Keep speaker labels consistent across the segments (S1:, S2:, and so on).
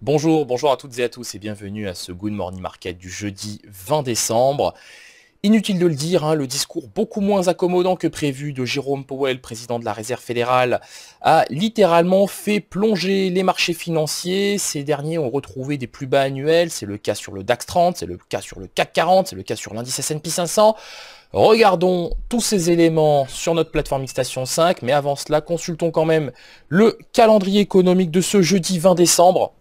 S1: Bonjour à toutes et à tous et bienvenue à ce Good Morning Market du jeudi 20 décembre. Inutile de le dire, le discours beaucoup moins accommodant que prévu de Jérôme Powell, président de la Réserve fédérale, a littéralement fait plonger les marchés financiers. Ces derniers ont retrouvé des plus bas annuels, c'est le cas sur le DAX 30, c'est le cas sur le CAC 40, c'est le cas sur l'indice S&P 500. Regardons tous ces éléments sur notre plateforme Xstation 5, mais avant cela, consultons quand même le calendrier économique de ce jeudi 20 décembre.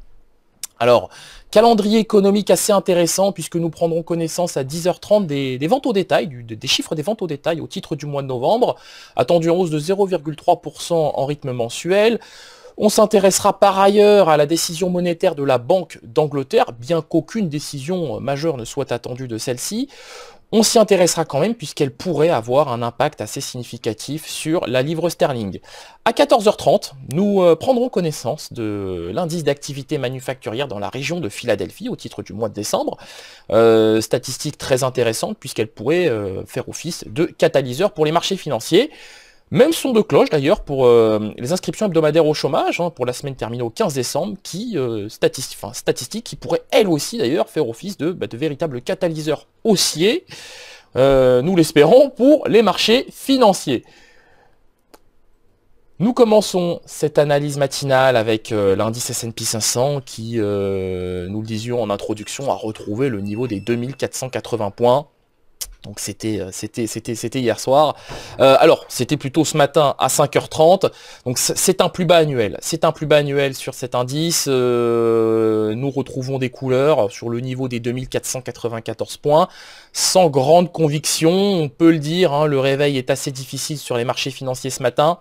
S1: Alors, calendrier économique assez intéressant puisque nous prendrons connaissance à 10h30 des ventes au détail, des chiffres des ventes au détail au titre du mois de novembre, attendu en hausse de 0,3% en rythme mensuel. On s'intéressera par ailleurs à la décision monétaire de la Banque d'Angleterre, bien qu'aucune décision majeure ne soit attendue de celle-ci. On s'y intéressera quand même puisqu'elle pourrait avoir un impact assez significatif sur la livre sterling. À 14h30, nous prendrons connaissance de l'indice d'activité manufacturière dans la région de Philadelphie au titre du mois de décembre. Statistique très intéressante puisqu'elle pourrait faire office de catalyseur pour les marchés financiers. Même son de cloche d'ailleurs pour les inscriptions hebdomadaires au chômage pour la semaine terminée au 15 décembre, statistique qui pourrait elle aussi d'ailleurs faire office de véritable catalyseur haussier, nous l'espérons, pour les marchés financiers. Nous commençons cette analyse matinale avec l'indice S&P 500 qui, nous le disions en introduction, a retrouvé le niveau des 2480 points. Donc c'était hier soir. Alors, c'était plutôt ce matin à 5h30. Donc c'est un plus bas annuel. C'est un plus bas annuel sur cet indice. Nous retrouvons des couleurs sur le niveau des 2494 points. Sans grande conviction, on peut le dire. Le réveil est assez difficile sur les marchés financiers ce matin.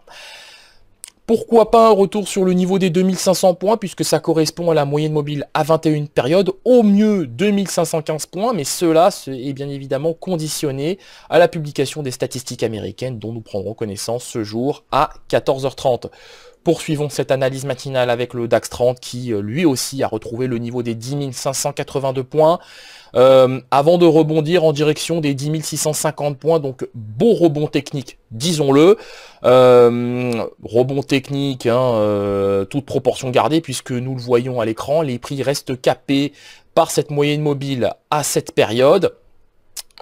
S1: Pourquoi pas un retour sur le niveau des 2500 points puisque ça correspond à la moyenne mobile à 21 périodes, au mieux 2515 points, mais cela est bien évidemment conditionné à la publication des statistiques américaines dont nous prendrons connaissance ce jour à 14h30. Poursuivons cette analyse matinale avec le DAX 30 qui lui aussi a retrouvé le niveau des 10 582 points. Avant de rebondir en direction des 10 650 points, donc beau rebond technique, disons-le. Rebond technique, toute proportion gardée, puisque nous le voyons à l'écran, les prix restent capés par cette moyenne mobile à cette période.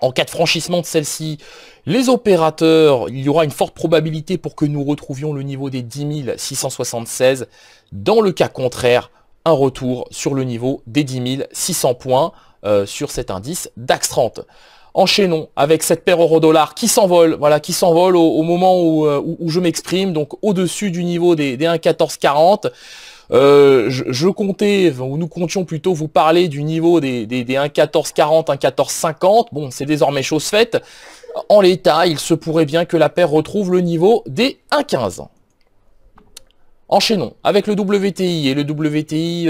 S1: En cas de franchissement de celle-ci, les opérateurs, il y aura une forte probabilité pour que nous retrouvions le niveau des 10 676. Dans le cas contraire, un retour sur le niveau des 10 600 points sur cet indice DAX 30. Enchaînons avec cette paire euro-dollar qui s'envole, au moment où je m'exprime, donc au-dessus du niveau des 1,1440. Nous comptions plutôt vous parler du niveau des 1,1440, 1,1450. Bon, c'est désormais chose faite. En l'état, il se pourrait bien que la paire retrouve le niveau des 1,15. Enchaînons avec le WTI et le WTI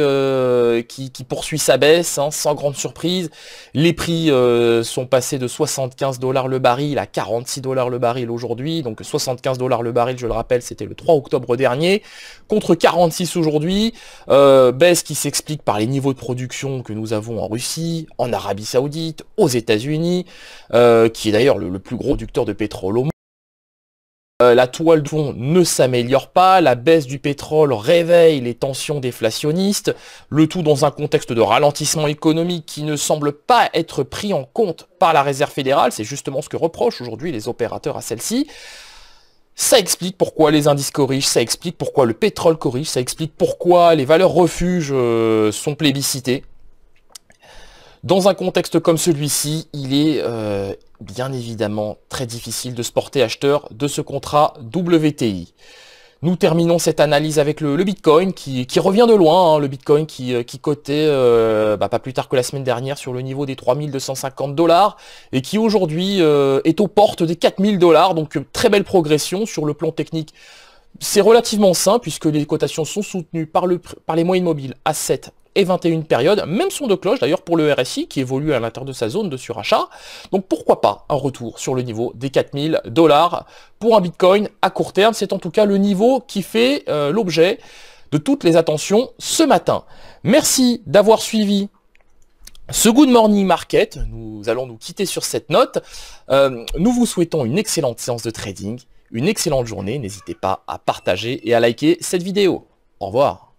S1: qui poursuit sa baisse, sans grande surprise. Les prix sont passés de 75 $ le baril à 46 $ le baril aujourd'hui. Donc 75 $ le baril, je le rappelle, c'était le 3 octobre dernier, contre 46 aujourd'hui. Baisse qui s'explique par les niveaux de production que nous avons en Russie, en Arabie Saoudite, aux États-Unis, qui est d'ailleurs le plus gros producteur de pétrole au monde. La toile de fond ne s'améliore pas, la baisse du pétrole réveille les tensions déflationnistes, le tout dans un contexte de ralentissement économique qui ne semble pas être pris en compte par la Réserve fédérale, c'est justement ce que reprochent aujourd'hui les opérateurs à celle-ci. Ça explique pourquoi les indices corrigent, ça explique pourquoi le pétrole corrige, ça explique pourquoi les valeurs refuges sont plébiscitées. Dans un contexte comme celui-ci, il est bien évidemment très difficile de se porter acheteur de ce contrat WTI. Nous terminons cette analyse avec le Bitcoin qui revient de loin, le Bitcoin qui cotait pas plus tard que la semaine dernière sur le niveau des 3250 $ et qui aujourd'hui est aux portes des 4000 $, donc très belle progression sur le plan technique. C'est relativement simple puisque les cotations sont soutenues par les moyennes mobiles à 7 et 21 périodes, même son de cloche d'ailleurs pour le RSI qui évolue à l'intérieur de sa zone de surachat. Donc pourquoi pas un retour sur le niveau des 4000 $ pour un Bitcoin à court terme. C'est en tout cas le niveau qui fait l'objet de toutes les attentions ce matin. Merci d'avoir suivi ce Good Morning Market. Nous allons nous quitter sur cette note. Nous vous souhaitons une excellente séance de trading, une excellente journée. N'hésitez pas à partager et à liker cette vidéo. Au revoir.